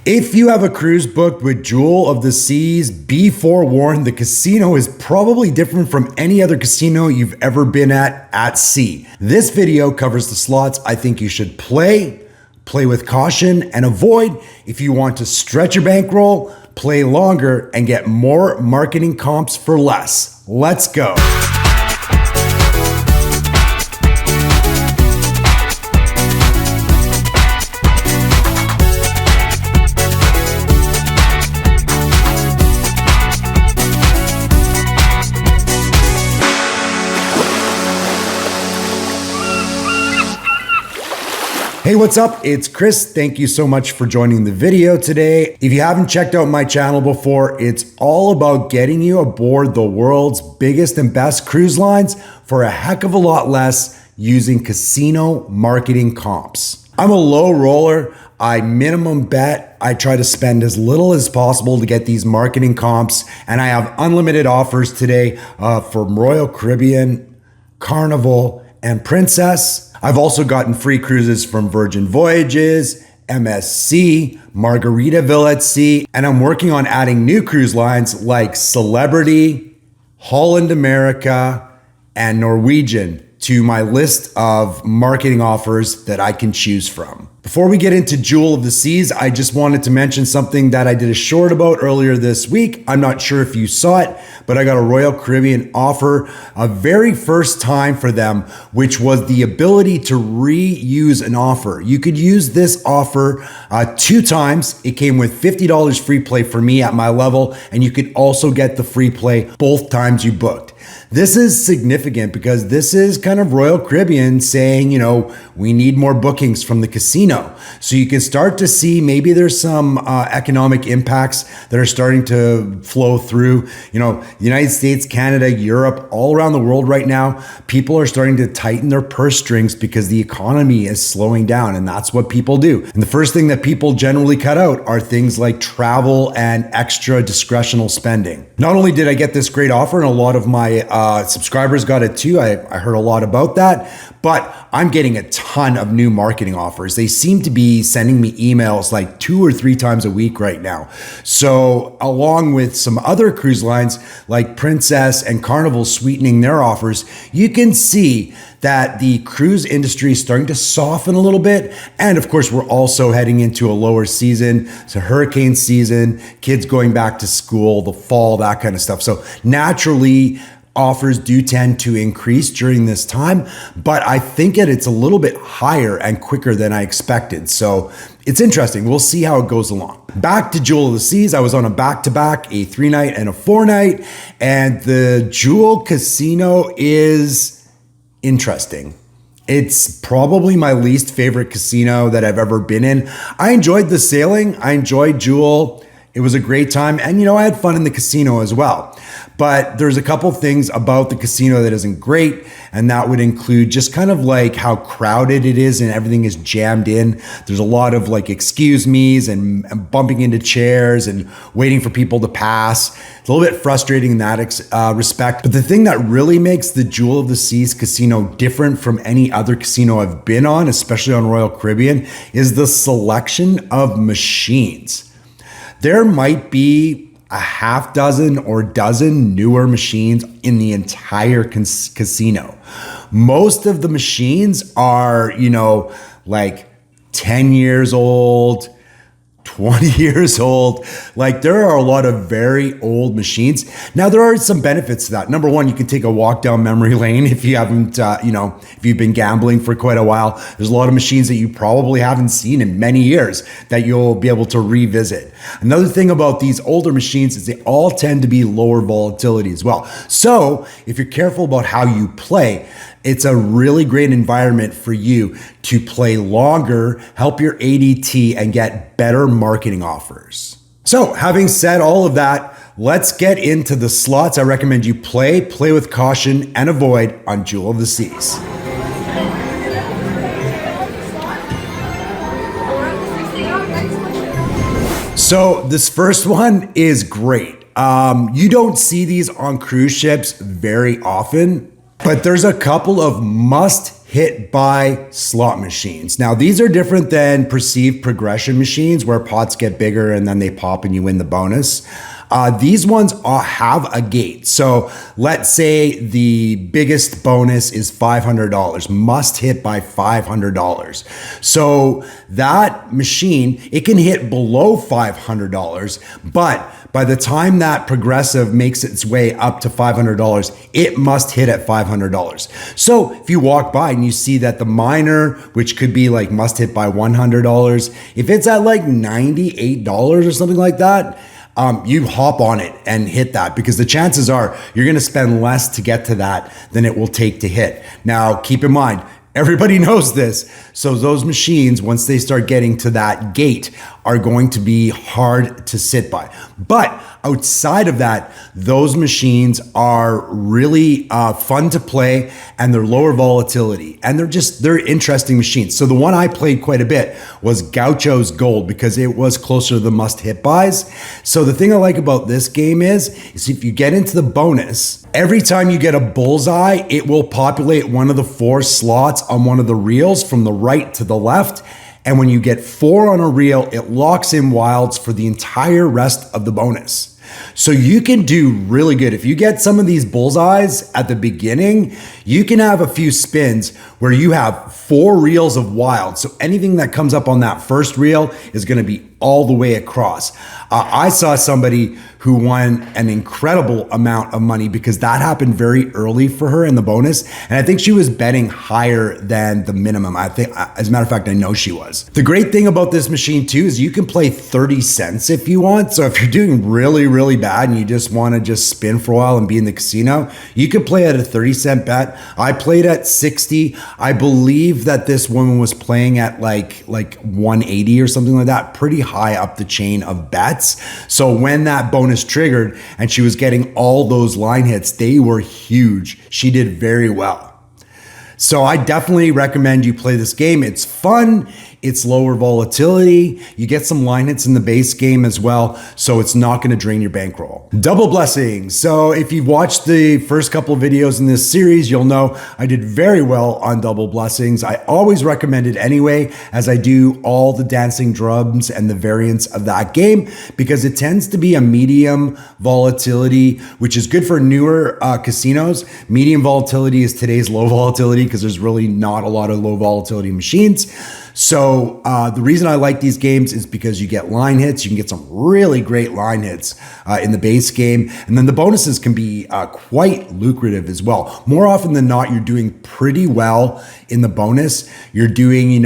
If you have a cruise booked with Jewel of the Seas, be forewarned, the casino is probably different from any other casino you've ever been at sea. This video covers the slots I think you should play with caution, and avoid if you want to stretch your bankroll, play longer, and get more marketing comps for less. Let's go. Hey, what's up? It's Chris. Thank you so much for joining the video today. If you haven't checked out my channel before, it's all about getting you aboard the world's biggest and best cruise lines for a heck of a lot less using casino marketing comps. I'm a low roller. I minimum bet. I try to spend as little as possible to get these marketing comps, and I have unlimited offers today from Royal Caribbean, Carnival, and Princess. I've also gotten free cruises from Virgin Voyages, MSC, Margaritaville at Sea, and I'm working on adding new cruise lines like Celebrity, Holland America, and Norwegian to my list of marketing offers that I can choose from. Before we get into Jewel of the Seas, I just wanted to mention something that I did a short about earlier this week. I'm not sure if you saw it, but I got a Royal Caribbean offer a very first time for them, which was the ability to reuse an offer. You could use this offer 2 times. It came with $50 free play for me at my level, and you could also get the free play both times you booked. This is significant because this is kind of Royal Caribbean saying, you know, we need more bookings from the casino. So you can start to see maybe there's some economic impacts that are starting to flow through. You know, the United States, Canada, Europe, all around the world right now, people are starting to tighten their purse strings because the economy is slowing down, and that's what people do. And the first thing that people generally cut out are things like travel and extra discretional spending. Not only did I get this great offer, and a lot of my subscribers got it too. I heard a lot about that, but I'm getting a ton of new marketing offers. They seem to be sending me emails like 2 or 3 times a week right now. So along with some other cruise lines like Princess and Carnival sweetening their offers, you can see that the cruise industry is starting to soften a little bit. And of course, we're also heading into a lower season. So hurricane season, kids going back to school, the fall, that kind of stuff. So naturally, offers do tend to increase during this time, but I think that it's a little bit higher and quicker than I expected. So it's interesting. We'll see how it goes along. Back to Jewel of the Seas. I was on a back-to-back, a 3-night and a 4-night, and the Jewel Casino is interesting. It's probably my least favorite casino that I've ever been in. I enjoyed the sailing. I enjoyed Jewel. It was a great time. And, you know, I had fun in the casino as well. But there's a couple things about the casino that isn't great. And that would include just kind of like how crowded it is and everything is jammed in. There's a lot of like excuse me's and bumping into chairs and waiting for people to pass. It's a little bit frustrating in that respect. But the thing that really makes the Jewel of the Seas casino different from any other casino I've been on, especially on Royal Caribbean, is the selection of machines. There might be a half dozen or dozen newer machines in the entire casino. Most of the machines are, you know, like 10 years old, 20 years old. Like, there are a lot of very old machines. Now, there are some benefits to that. Number one, you can take a walk down memory lane if you haven't, if you've been gambling for quite a while. There's a lot of machines that you probably haven't seen in many years that you'll be able to revisit. Another thing about these older machines is they all tend to be lower volatility as well. So if you're careful about how you play, it's a really great environment for you to play longer, help your ADT, and get better marketing offers. So having said all of that, let's get into the slots I recommend you play with caution, and avoid on Jewel of the Seas. So this first one is great. You don't see these on cruise ships very often, but there's a couple of must hit by slot machines. Now, these are different than perceived progression machines where pots get bigger and then they pop and you win the bonus. These ones have a gate. So let's say the biggest bonus is $500, must hit by $500. So that machine, it can hit below $500, but by the time that progressive makes its way up to $500, it must hit at $500. So if you walk by and you see that the minor, which could be like must hit by $100, if it's at like $98 or something like that, you hop on it and hit that, because the chances are you're going to spend less to get to that than it will take to hit. Now, keep in mind, everybody knows this. So those machines, once they start getting to that gate, are going to be hard to sit by. But outside of that, those machines are really fun to play, and they're lower volatility, and they're interesting machines. So the one I played quite a bit was Gaucho's Gold, because it was closer to the must hit buys. So the thing I like about this game is if you get into the bonus, every time you get a bullseye, it will populate one of the 4 slots on one of the reels from the right to the left. And when you get 4 on a reel, it locks in wilds for the entire rest of the bonus. So you can do really good. If you get some of these bullseyes at the beginning, you can have a few spins where you have 4 reels of wild. So anything that comes up on that first reel is going to be all the way across. I saw somebody who won an incredible amount of money because that happened very early for her in the bonus. And I think she was betting higher than the minimum. I think, as a matter of fact, I know she was. The great thing about this machine too is you can play 30 cents if you want. So if you're doing really, really bad and you just want to just spin for a while and be in the casino, you could play at a 30-cent bet. I played at 60. I believe that this woman was playing at like 180 or something like that, pretty high up the chain of bets. So when that bonus triggered and she was getting all those line hits, they were huge. She did very well. So I definitely recommend you play this game. It's fun. It's lower volatility. You get some line hits in the base game as well, so it's not going to drain your bankroll. Double blessings. So if you've watched the first couple of videos in this series, you'll know I did very well on double blessings. I always recommend it anyway, as I do all the dancing drums and the variants of that game, because it tends to be a medium volatility, which is good for newer casinos. Medium volatility is today's low volatility, because there's really not a lot of low volatility machines. So the reason I like these games is because you get line hits. You can get some really great line hits in the base game. And then the bonuses can be quite lucrative as well. More often than not, you're doing pretty well in the bonus. You're doing,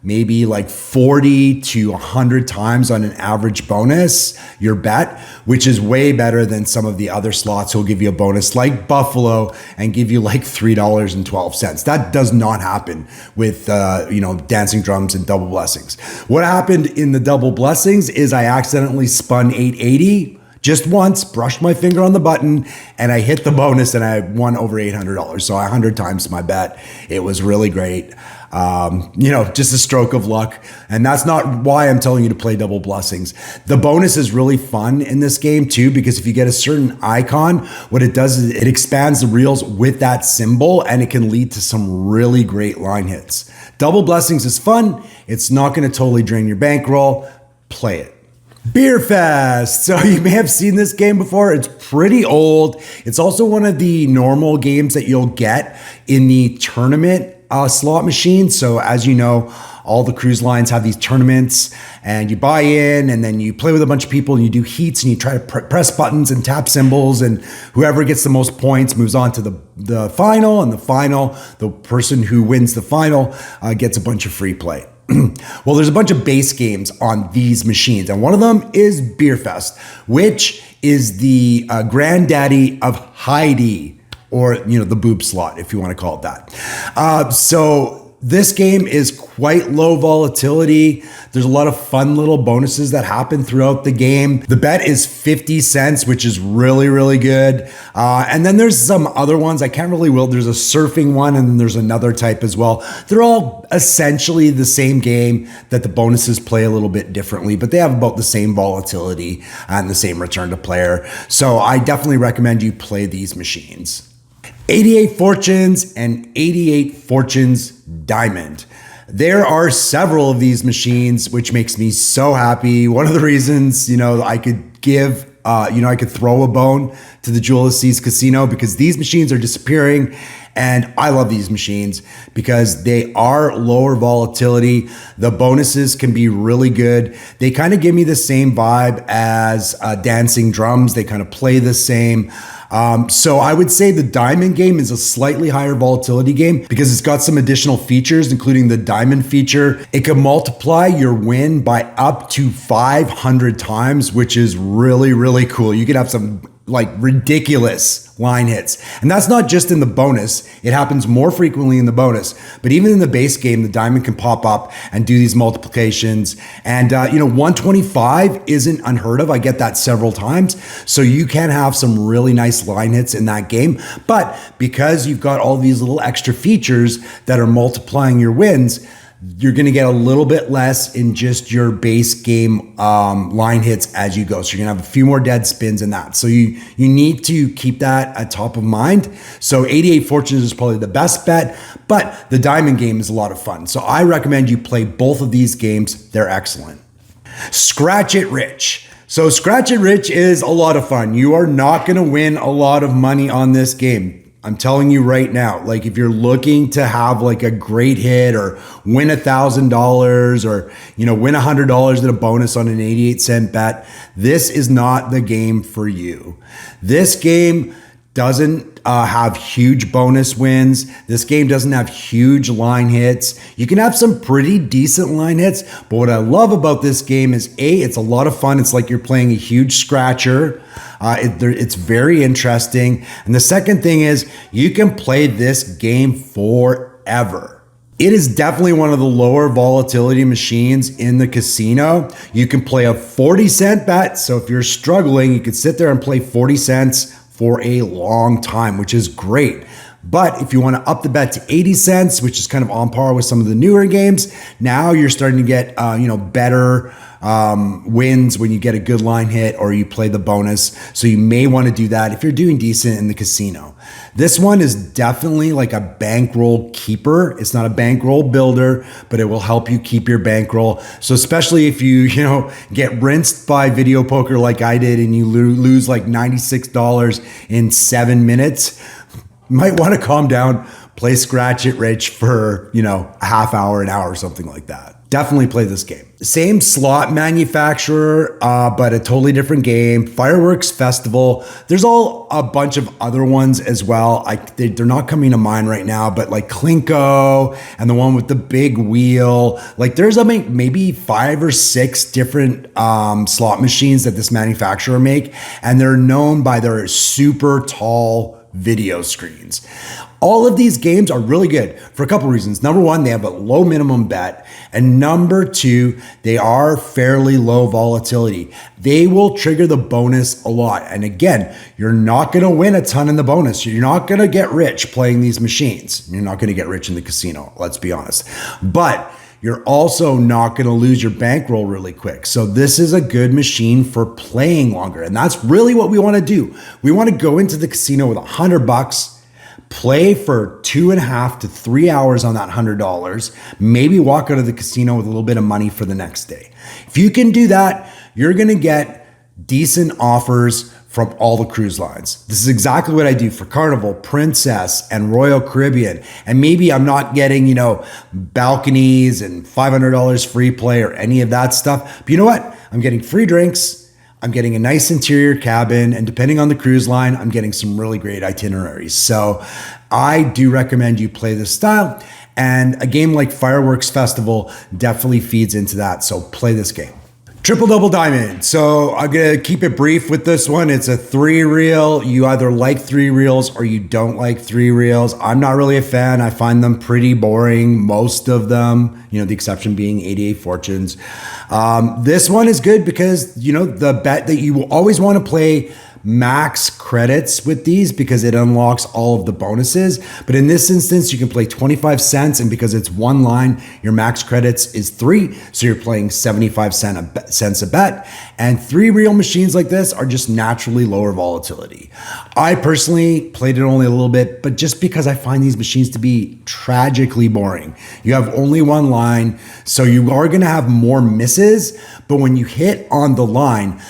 maybe like 40 to 100 times on an average bonus, your bet, which is way better than some of the other slots who'll give you a bonus like Buffalo and give you like $3.12. That does not happen with, dancing drums and double blessings. What happened in the double blessings is I accidentally spun 880 just once, brushed my finger on the button, and I hit the bonus and I won over $800. So 100 times my bet. It was really great. Just a stroke of luck. And that's not why I'm telling you to play double blessings. The bonus is really fun in this game too, because if you get a certain icon, what it does is it expands the reels with that symbol, and it can lead to some really great line hits. Double blessings is fun. It's not going to totally drain your bankroll. Play it. Beer Fest. So you may have seen this game before. It's pretty old. It's also one of the normal games that you'll get in the tournament slot machine. So as you know, all the cruise lines have these tournaments, and you buy in and then you play with a bunch of people and you do heats and you try to press buttons and tap symbols, and whoever gets the most points moves on to the final, and the person who wins the final gets a bunch of free play. Well, there's a bunch of base games on these machines, and one of them is Beer Fest, which is the granddaddy of Heidi, or the boob slot, if you want to call it that. So this game is quite low volatility. There's a lot of fun little bonuses that happen throughout the game. The bet is 50 cents, which is really, really good. And then there's some other ones. I can't really will. There's a surfing one, and then there's another type as well. They're all essentially the same game, that the bonuses play a little bit differently, but they have about the same volatility and the same return to player. So I definitely recommend you play these machines. 88 Fortunes and 88 Fortunes Diamond. There are several of these machines, which makes me so happy. One of the reasons, I could give, I could throw a bone to the Jewel of the Seas Casino because these machines are disappearing. And I love these machines because they are lower volatility. The bonuses can be really good. They kind of give me the same vibe as dancing drums. They kind of play the same. So I would say the diamond game is a slightly higher volatility game because it's got some additional features, including the diamond feature. It can multiply your win by up to 500 times, which is really, really cool. You could have some ridiculous line hits. And that's not just in the bonus. It happens more frequently in the bonus. But even in the base game, the diamond can pop up and do these multiplications. And, 125 isn't unheard of. I get that several times. So you can have some really nice line hits in that game. But because you've got all these little extra features that are multiplying your wins, you're going to get a little bit less in just your base game line hits as you go. So you're going to have a few more dead spins in that. So you need to keep that at top of mind. So 88 Fortunes is probably the best bet, but the diamond game is a lot of fun. So I recommend you play both of these games. They're excellent. Scratch It Rich. So Scratch It Rich is a lot of fun. You are not going to win a lot of money on this game. I'm telling you right now, if you're looking to have a great hit or win $1,000 or, win $100 in a bonus on an 88-cent bet, this is not the game for you. This game doesn't have huge bonus wins. This game doesn't have huge line hits. You can have some pretty decent line hits, but what I love about this game is it's a lot of fun. It's like you're playing a huge scratcher. It's very interesting. And the second thing is you can play this game forever. It is definitely one of the lower volatility machines in the casino. You can play a 40-cent bet. So if you're struggling, you could sit there and play 40 cents for a long time, which is great. But if you want to up the bet to 80 cents, which is kind of on par with some of the newer games, now you're starting to get better wins when you get a good line hit or you play the bonus. So you may want to do that if you're doing decent in the casino. This one is definitely like a bankroll keeper. It's not a bankroll builder, but it will help you keep your bankroll. So especially if you get rinsed by video poker like I did and you lose like $96 in 7 minutes, you might want to calm down, play Scratch It Rich for, a half hour, an hour, or something like that. Definitely play this game. Same slot manufacturer, but a totally different game. Fireworks Festival. There's a bunch of other ones as well. They're not coming to mind right now, but like Klinko and the one with the big wheel. There's maybe 5 or 6 different slot machines that this manufacturer make, and they're known by their super tall video screens. All of these games are really good for a couple reasons. Number one, they have a low minimum bet. And number two, they are fairly low volatility. They will trigger the bonus a lot. And again, you're not going to win a ton in the bonus. You're not going to get rich playing these machines. You're not going to get rich in the casino, let's be honest. But you're also not going to lose your bankroll really quick. So this is a good machine for playing longer. And that's really what we want to do. We want to go into the casino with $100, play for 2.5 to 3 hours on that $100, maybe walk out of the casino with a little bit of money for the next day. If you can do that, you're going to get decent offers from all the cruise lines. This is exactly what I do for Carnival, Princess, and Royal Caribbean. And maybe I'm not getting, balconies and $500 free play or any of that stuff. But you know what? I'm getting free drinks. I'm getting a nice interior cabin. And depending on the cruise line, I'm getting some really great itineraries. So I do recommend you play this style. And a game like Fireworks Festival definitely feeds into that. So play this game. Triple Double Diamond. So I'm going to keep it brief with this one. It's a 3-reel. You either like 3 reels or you don't like 3 reels. I'm not really a fan. I find them pretty boring, most of them, the exception being 88 Fortunes. This one is good because, the bet that you will always want to play max credits with these because it unlocks all of the bonuses. But in this instance, you can play 25 cents, and because it's one line, your max credits is 3. So you're playing 75 cents a bet. And 3 real machines like this are just naturally lower volatility. I personally played it only a little bit, but just because I find these machines to be tragically boring. You have only one line, so you are going to have more misses, but when you hit on the line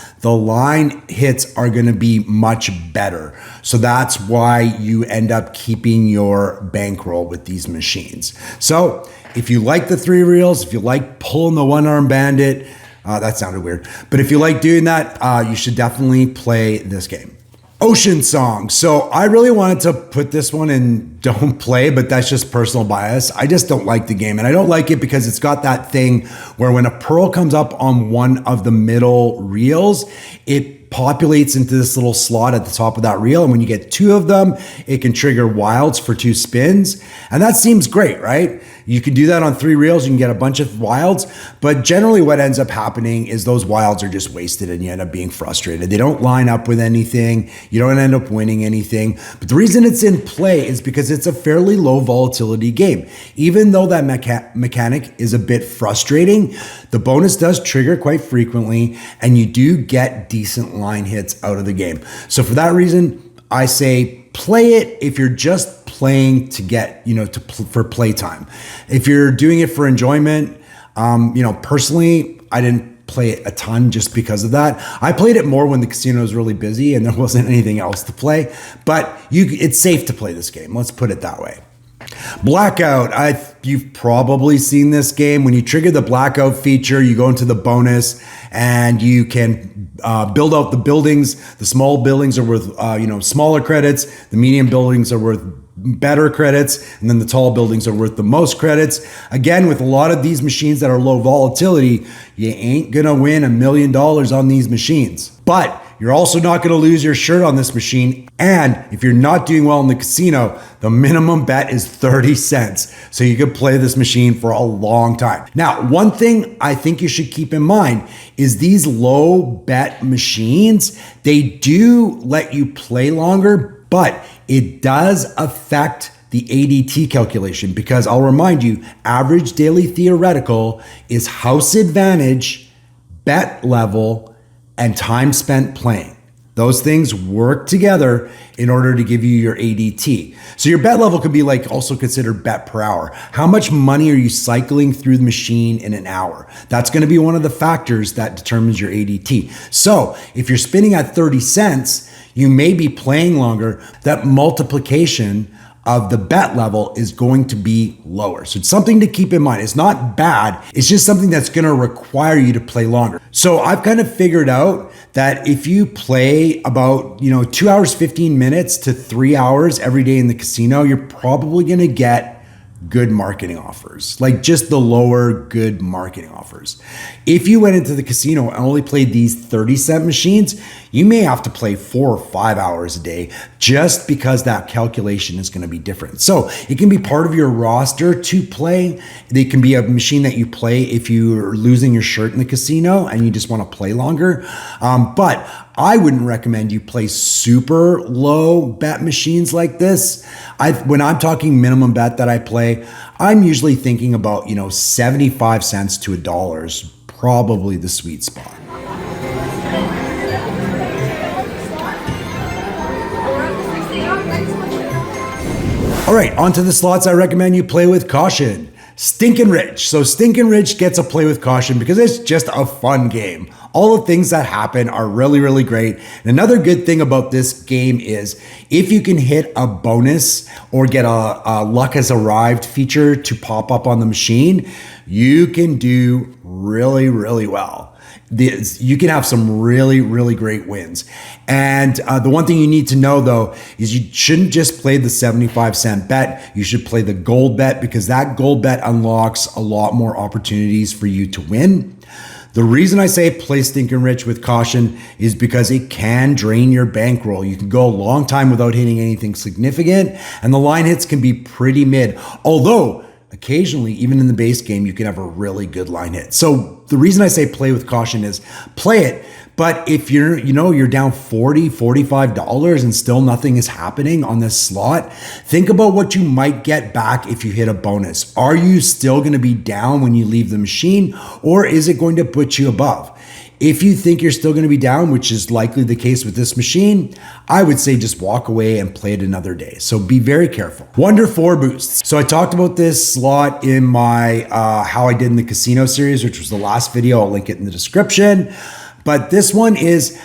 hits are going to be much better. So that's why you end up keeping your bankroll with these machines. So if you like the 3 reels, if you like pulling the one-arm bandit, that sounded weird, but if you like doing that, you should definitely play this game. Ocean Song. So I really wanted to put this one in don't play, but that's just personal bias. I just don't like the game, and I don't like it because it's got that thing where when a pearl comes up on one of the middle reels, it populates into this little slot at the top of that reel, and when you get 2 of them, it can trigger wilds for 2 spins, and that seems great, right? You can do that on 3 reels, you can get a bunch of wilds, but generally what ends up happening is those wilds are just wasted and you end up being frustrated. They don't line up with anything, you don't end up winning anything, but the reason it's in play is because it's a fairly low volatility game. Even though that mechanic is a bit frustrating, the bonus does trigger quite frequently, and you do get decent line hits out of the game. So for that reason, I say play it if you're just playing to get, for playtime. If you're doing it for enjoyment, personally, I didn't play it a ton just because of that. I played it more when the casino was really busy and there wasn't anything else to play, but it's safe to play this game. Let's put it that way. Blackout. You've probably seen this game. When you trigger the blackout feature, you go into the bonus and you can build out the buildings. The small buildings are worth smaller credits. The medium buildings are worth better credits, and then the tall buildings are worth the most credits. Again, with a lot of these machines that are low volatility, you ain't gonna win $1 million on these machines. But you're also not going to lose your shirt on this machine. And if you're not doing well in the casino, the minimum bet is 30 cents. So you could play this machine for a long time. Now, one thing I think you should keep in mind is these low bet machines, they do let you play longer, but it does affect the ADT calculation, because I'll remind you, average daily theoretical is house advantage, bet level, and time spent playing. Those things work together in order to give you your ADT. So your bet level could be also considered bet per hour. How much money are you cycling through the machine in an hour? That's going to be one of the factors that determines your ADT. So if you're spinning at 30 cents, you may be playing longer. That multiplication of the bet level is going to be lower. So it's something to keep in mind. It's not bad. It's just something that's going to require you to play longer. So I've kind of figured out that if you play about, 2 hours, 15 minutes to 3 hours every day in the casino, you're probably going to get good marketing offers, like just the lower good marketing offers. If you went into the casino and only played these 30-cent machines, you may have to play 4 or 5 hours a day just because that calculation is going to be different. So it can be part of your roster to play. It can be a machine that you play if you're losing your shirt in the casino and you just want to play longer. But I wouldn't recommend you play super low bet machines like this. When I'm talking minimum bet that I play, I'm usually thinking about, 75 cents to $1 is probably the sweet spot. All right, onto the slots I recommend you play with caution. Stinkin' Rich. So Stinkin' Rich gets a play with caution because it's just a fun game. All the things that happen are really, really great. And another good thing about this game is if you can hit a bonus or get a luck has arrived feature to pop up on the machine, you can do really, really well. You can have some really, really great wins. And the one thing you need to know though, is you shouldn't just play the 75-cent bet. You should play the gold bet, because that gold bet unlocks a lot more opportunities for you to win. The reason I say play Stinkin' Rich with caution is because it can drain your bankroll. You can go a long time without hitting anything significant, and the line hits can be pretty mid. Although occasionally, even in the base game, you can have a really good line hit. So the reason I say play with caution is play it. But if you're down $40, $45 and still nothing is happening on this slot, think about what you might get back if you hit a bonus. Are you still going to be down when you leave the machine, or is it going to put you above? If you think you're still going to be down, which is likely the case with this machine, I would say just walk away and play it another day. So be very careful. Wonder 4 boosts. So I talked about this slot in my how I did in the casino series, which was the last video. I'll link it in the description. But this one is,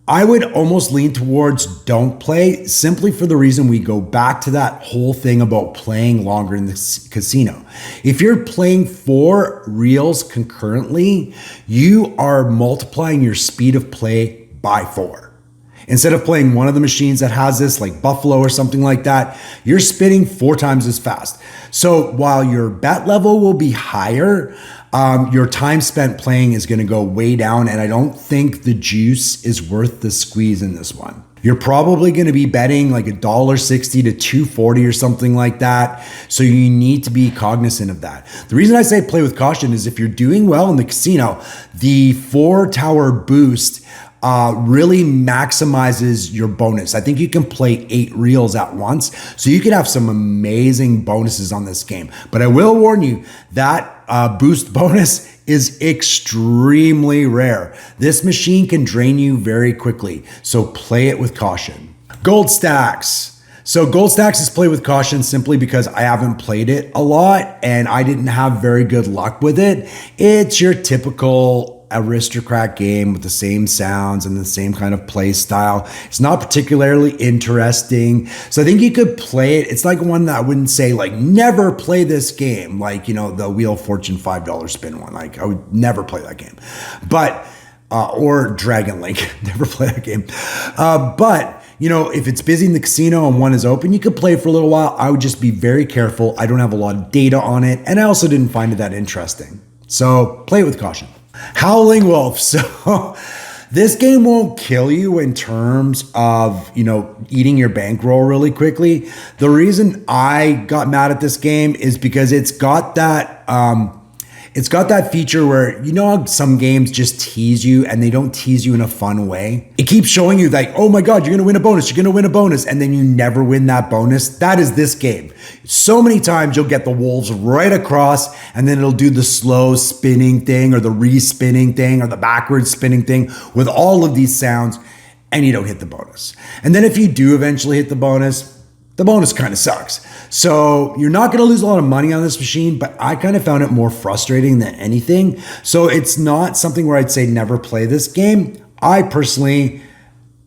I would almost lean towards don't play, simply for the reason we go back to that whole thing about playing longer in the casino. If you're playing 4 reels concurrently, you are multiplying your speed of play by 4. Instead of playing one of the machines that has this, like Buffalo or something like that, you're spinning 4 times as fast. So while your bet level will be higher, your time spent playing is going to go way down, and I don't think the juice is worth the squeeze in this one. You're probably going to be betting like $1.60 to $2.40 or something like that, so you need to be cognizant of that. The reason I say play with caution is if you're doing well in the casino, the 4 tower boost really maximizes your bonus. I think you can play 8 reels at once, so you could have some amazing bonuses on this game. But I will warn you that boost bonus is extremely rare. This machine can drain you very quickly, so play it with caution. Gold stacks. So gold stacks is play with caution simply because I haven't played it a lot and I didn't have very good luck with it. It's your typical aristocrat game with the same sounds and the same kind of play style. It's not particularly interesting. So I think you could play it. It's like one that I wouldn't say like never play this game. Like, the Wheel of Fortune $5 spin one. Like I would never play that game. But, or Dragon Link, never play that game. But if it's busy in the casino and one is open, you could play for a little while. I would just be very careful. I don't have a lot of data on it. And I also didn't find it that interesting. So play it with caution. Howling Wolf. So this game won't kill you in terms of, eating your bankroll really quickly. The reason I got mad at this game is because it's got that feature where, how some games just tease you and they don't tease you in a fun way. It keeps showing you like, oh my God, you're going to win a bonus. You're going to win a bonus. And then you never win that bonus. That is this game. So many times you'll get the wolves right across and then it'll do the slow spinning thing or the re-spinning thing or the backwards spinning thing with all of these sounds, and you don't hit the bonus. And then if you do eventually hit the bonus kind of sucks. So you're not going to lose a lot of money on this machine, but I kind of found it more frustrating than anything. So it's not something where I'd say never play this game. I personally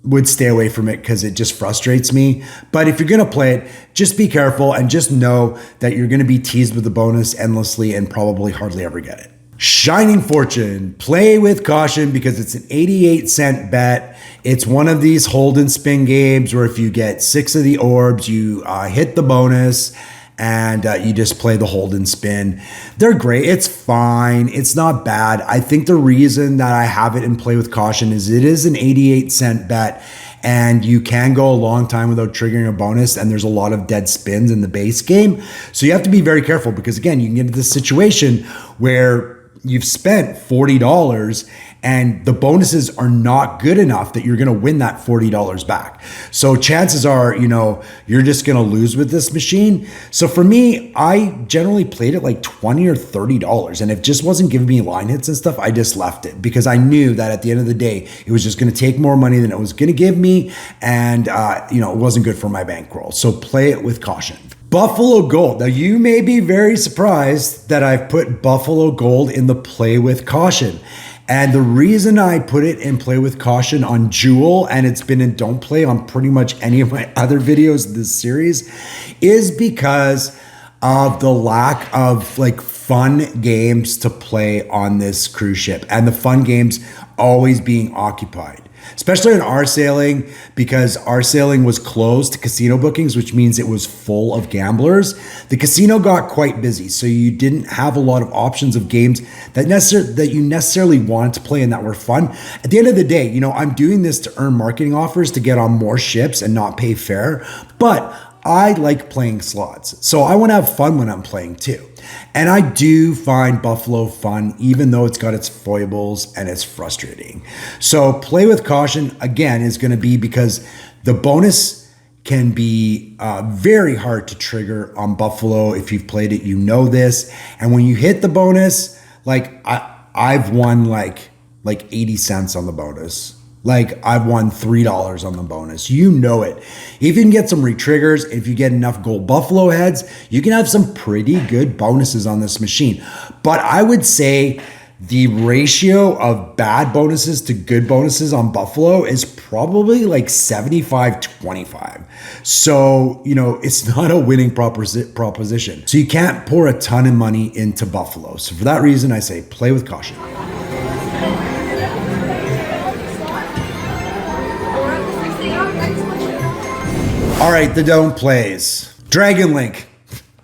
would stay away from it because it just frustrates me. But if you're going to play it, just be careful and just know that you're going to be teased with the bonus endlessly and probably hardly ever get it. Shining Fortune, play with caution because it's an 88-cent bet. It's one of these hold and spin games where if you get 6 of the orbs, you hit the bonus and you just play the hold and spin. They're great. It's fine. It's not bad. I think the reason that I have it in play with caution is it is an 88-cent bet and you can go a long time without triggering a bonus, and there's a lot of dead spins in the base game. So you have to be very careful because, again, you can get into this situation where you've spent $40 and the bonuses are not good enough that you're going to win that $40 back. So chances are, you're just going to lose with this machine. So for me, I generally played it like $20 or $30. And if it just wasn't giving me line hits and stuff, I just left it because I knew that at the end of the day, it was just going to take more money than it was going to give me. And, it wasn't good for my bankroll. So play it with caution. Buffalo Gold. Now you may be very surprised that I've put Buffalo Gold in the play with caution. And the reason I put it in play with caution on Jewel, and it's been in don't play on pretty much any of my other videos in this series, is because of the lack of fun games to play on this cruise ship and the fun games always being occupied. Especially in our sailing, because our sailing was closed to casino bookings, which means it was full of gamblers. The casino got quite busy, so you didn't have a lot of options of games that you necessarily wanted to play and that were fun. At the end of the day, I'm doing this to earn marketing offers to get on more ships and not pay fare, but I like playing slots, so I want to have fun when I'm playing too. And I do find Buffalo fun, even though it's got its foibles and it's frustrating. So play with caution, again, is going to be because the bonus can be very hard to trigger on Buffalo. If you've played it, you know this. And when you hit the bonus, like I've won like 80 cents on the bonus. Like I've won $3 on the bonus. You know it. If you can get some retriggers, if you get enough gold Buffalo heads, you can have some pretty good bonuses on this machine. But I would say the ratio of bad bonuses to good bonuses on Buffalo is probably like 75-25. So, you know, it's not a winning proposition. So you can't pour a ton of money into Buffalo. So for that reason, I say play with caution. All right, the don't plays. Dragon Link.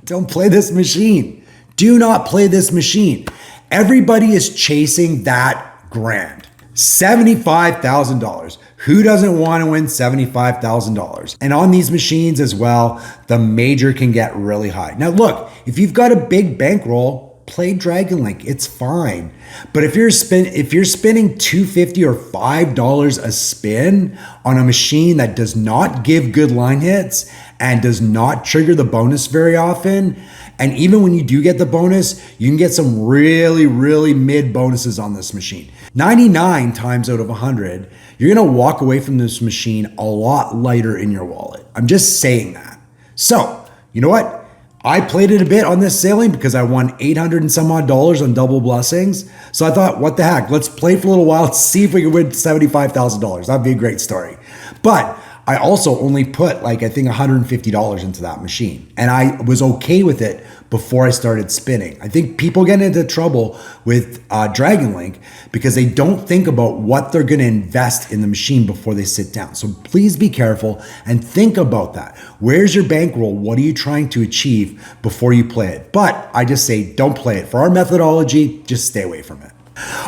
Don't play this machine. Do not play this machine. Everybody is chasing that grand. $75,000. Who doesn't want to win $75,000? And on these machines as well, the major can get really high. Now look, if you've got a big bankroll, play Dragon Link. It's fine. But if you're spinning $2.50 or $5 a spin on a machine that does not give good line hits and does not trigger the bonus very often, and even when you do get the bonus, you can get some really, really mid bonuses on this machine. 99 times out of 100, you're going to walk away from this machine a lot lighter in your wallet. I'm just saying that. So, you know what? I played it a bit on this sailing because I won 800 and some odd dollars on double blessings. So I thought, what the heck? Let's play for a little while, see if we can win $75,000. That'd be a great story. But I also only put like, I think $150 into that machine. And I was okay with it before I started spinning. I think people get into trouble with Dragon Link because they don't think about what they're going to invest in the machine before they sit down. So please be careful and think about that. Where's your bankroll? What are you trying to achieve before you play it? But I just say don't play it. For our methodology, just stay away from it.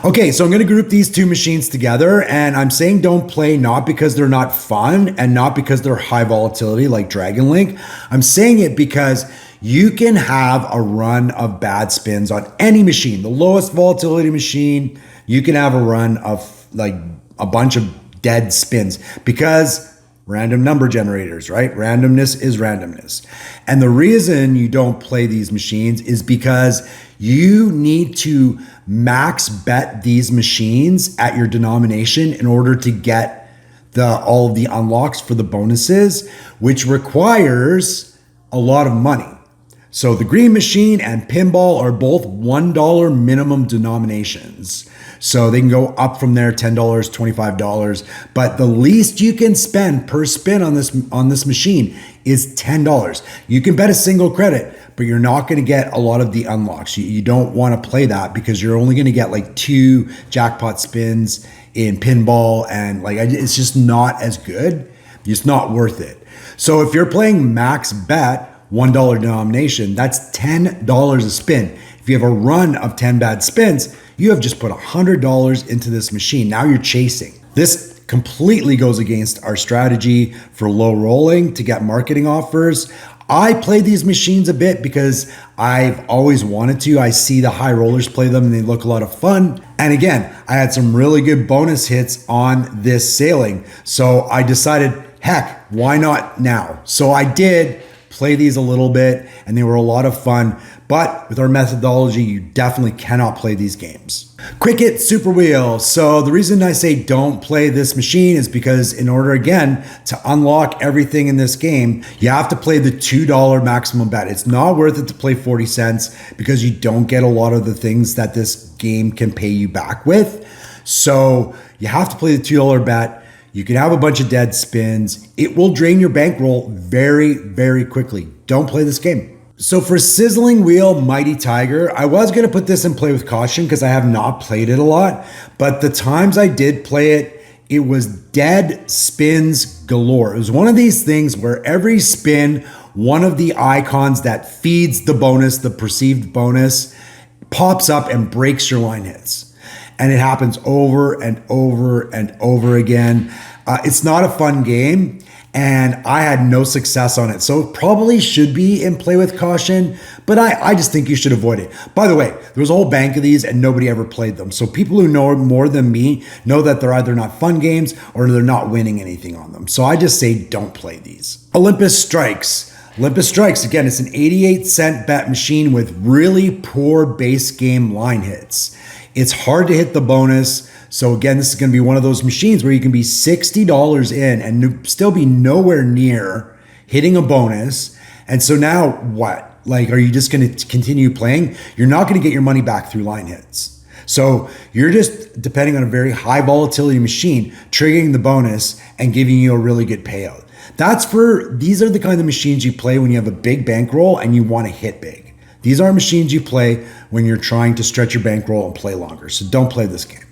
Okay, so I'm going to group these two machines together, and I'm saying don't play not because they're not fun and not because they're high volatility like Dragon Link. I'm saying it because you can have a run of bad spins on any machine. The lowest volatility machine, you can have a run of like a bunch of dead spins because random number generators, right? Randomness is randomness. And the reason you don't play these machines is because you need to max bet these machines at your denomination in order to get all of the unlocks for the bonuses, which requires a lot of money. So the green machine and pinball are both $1 minimum denominations. So they can go up from there, $10, $25. But the least you can spend per spin on this machine is $10. You can bet a single credit, but you're not going to get a lot of the unlocks. You don't want to play that because you're only going to get like 2 jackpot spins in pinball, and like it's just not as good. It's not worth it. So if you're playing max bet, $1 denomination, that's $10 a spin. If you have a run of 10 bad spins, you have just put $100 into this machine. Now you're chasing. This completely goes against our strategy for low rolling to get marketing offers. I play these machines a bit because I've always wanted to. I see the high rollers play them and they look a lot of fun. And again, I had some really good bonus hits on this sailing. So I decided, heck, why not now? So I did play these a little bit and they were a lot of fun. But with our methodology, you definitely cannot play these games. Cricket Super Wheel. So the reason I say don't play this machine is because in order, again, to unlock everything in this game, you have to play the $2 maximum bet. It's not worth it to play 40 cents because you don't get a lot of the things that this game can pay you back with. So you have to play the $2 bet. You can have a bunch of dead spins. It will drain your bankroll very, very quickly. Don't play this game. So for Sizzling Wheel Mighty Tiger, I was going to put this in play with caution because I have not played it a lot. But the times I did play it, it was dead spins galore. It was one of these things where every spin, one of the icons that feeds the bonus, the perceived bonus, pops up and breaks your line hits. And it happens over and over and over again. It's not a fun game. and I had no success on it. So it probably should be in play with caution, but I just think you should avoid it. By the way, there was a whole bank of these and nobody ever played them. So people who know more than me know that they're either not fun games or they're not winning anything on them. So I just say don't play these. Olympus Strikes. Olympus Strikes, again, it's an 88-cent bet machine with really poor base game line hits. It's hard to hit the bonus. So again, this is going to be one of those machines where you can be $60 in and still be nowhere near hitting a bonus. And so now what? Like, are you just going to continue playing? You're not going to get your money back through line hits. So you're just depending on a very high volatility machine, triggering the bonus and giving you a really good payout. These are the kind of machines you play when you have a big bankroll and you want to hit big. These are machines you play when you're trying to stretch your bankroll and play longer. So don't play this game.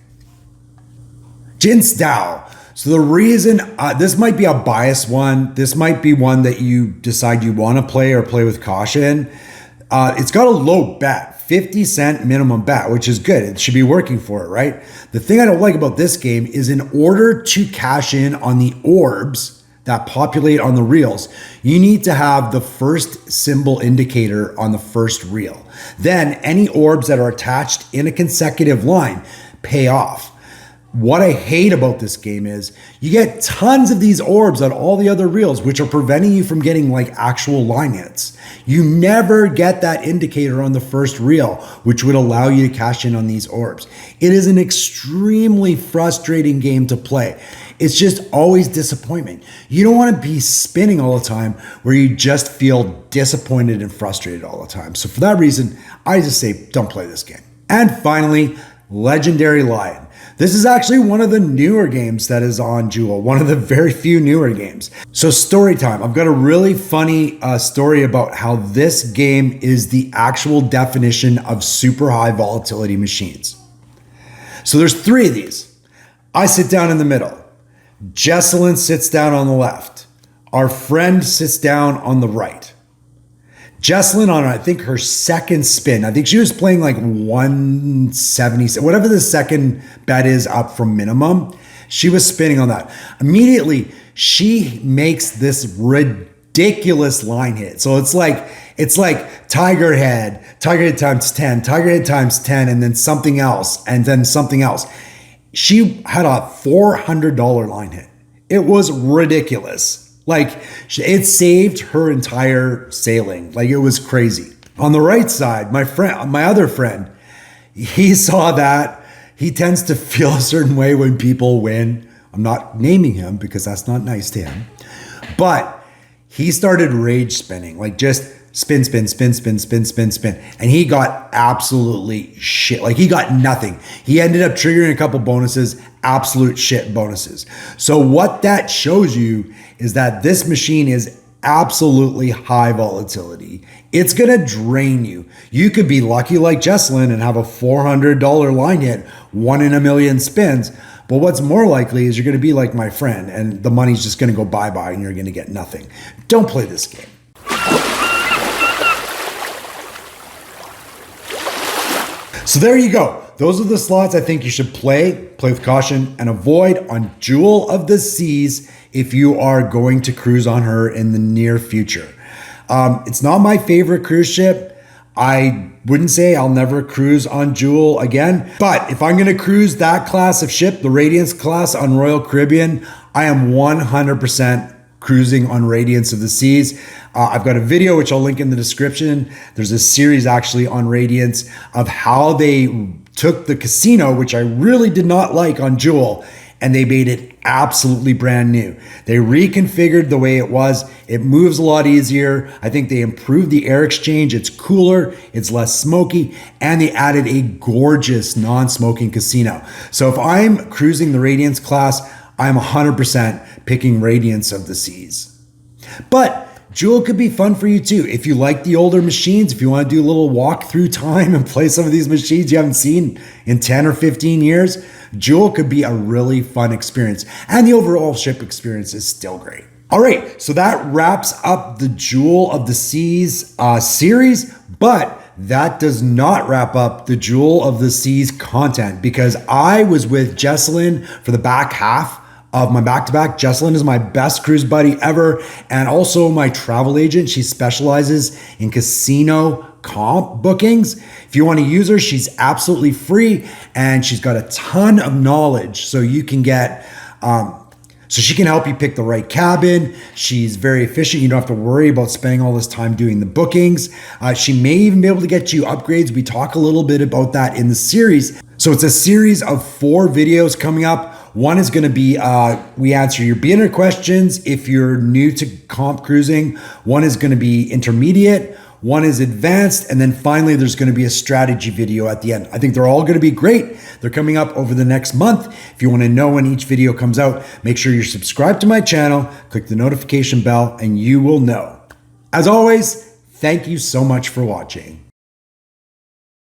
Jinsdao. So the reason, this might be a biased one. This might be one that you decide you want to play or play with caution. It's got a low bet, 50-cent minimum bet, which is good. It should be working for it, right? The thing I don't like about this game is in order to cash in on the orbs that populate on the reels, you need to have the first symbol indicator on the first reel. Then any orbs that are attached in a consecutive line pay off. What I hate about this game is you get tons of these orbs on all the other reels, which are preventing you from getting like actual line hits. You never get that indicator on the first reel, which would allow you to cash in on these orbs. It is an extremely frustrating game to play. It's just always disappointment. You don't want to be spinning all the time where you just feel disappointed and frustrated all the time. So for that reason, I just say don't play this game. And finally, Legendary Lion. This is actually one of the newer games that is on Jewel, one of the very few newer games. So story time. I've got a really funny story about how this game is the actual definition of super high volatility machines. So there's 3 of these. I sit down in the middle. Jesselyn sits down on the left. Our friend sits down on the right. Jesselyn on, I think, her second spin. I think she was playing like 170, whatever the second bet is up from minimum. She was spinning on that. Immediately, she makes this ridiculous line hit. So it's like Tiger Head times 10, Tiger Head times 10, and then something else, and then something else. She had a $400 line hit. It was ridiculous. Like, it saved her entire sailing. Like, it was crazy. On the right side, my other friend, he saw that. He tends to feel a certain way when people win. I'm not naming him because that's not nice to him. But he started rage spinning, like just spin. And he got absolutely shit. Like, he got nothing. He ended up triggering a couple bonuses, absolute shit bonuses. So what that shows you is that this machine is absolutely high volatility. It's going to drain you. You could be lucky like Jesselyn and have a $400 line hit, 1 in a million spins. But what's more likely is you're going to be like my friend and the money's just going to go bye-bye and you're going to get nothing. Don't play this game. So there you go. Those are the slots I think you should play with caution, and avoid on Jewel of the Seas if you are going to cruise on her in the near future. It's not my favorite cruise ship. I wouldn't say I'll never cruise on Jewel again, but if I'm going to cruise that class of ship, the Radiance class on Royal Caribbean, I am 100% cruising on Radiance of the Seas. I've got a video which I'll link in the description. There's a series actually on Radiance of how they took the casino, which I really did not like on Jewel, and they made it absolutely brand new. They reconfigured the way it was. It moves a lot easier. I think they improved the air exchange. It's cooler, it's less smoky, and they added a gorgeous non-smoking casino. So if I'm cruising the Radiance class, I'm 100% picking Radiance of the Seas. But Jewel could be fun for you too. If you like the older machines, if you want to do a little walk through time and play some of these machines you haven't seen in 10 or 15 years, Jewel could be a really fun experience. And the overall ship experience is still great. All right, so that wraps up the Jewel of the Seas series, but that does not wrap up the Jewel of the Seas content, because I was with Jesselyn for the back half of my back-to-back. Jesselyn is my best cruise buddy ever, and also my travel agent. She specializes in casino comp bookings. If you want to use her, she's absolutely free, and she's got a ton of knowledge. So you can get, so she can help you pick the right cabin. She's very efficient. You don't have to worry about spending all this time doing the bookings. She may even be able to get you upgrades. We talk a little bit about that in the series. So it's a series of 4 videos coming up. One is going to be, we answer your beginner questions if you're new to comp cruising. One is going to be intermediate. One is advanced. And then finally, there's going to be a strategy video at the end. I think they're all going to be great. They're coming up over the next month. If you want to know when each video comes out, make sure you're subscribed to my channel, click the notification bell, and you will know. As always, thank you so much for watching.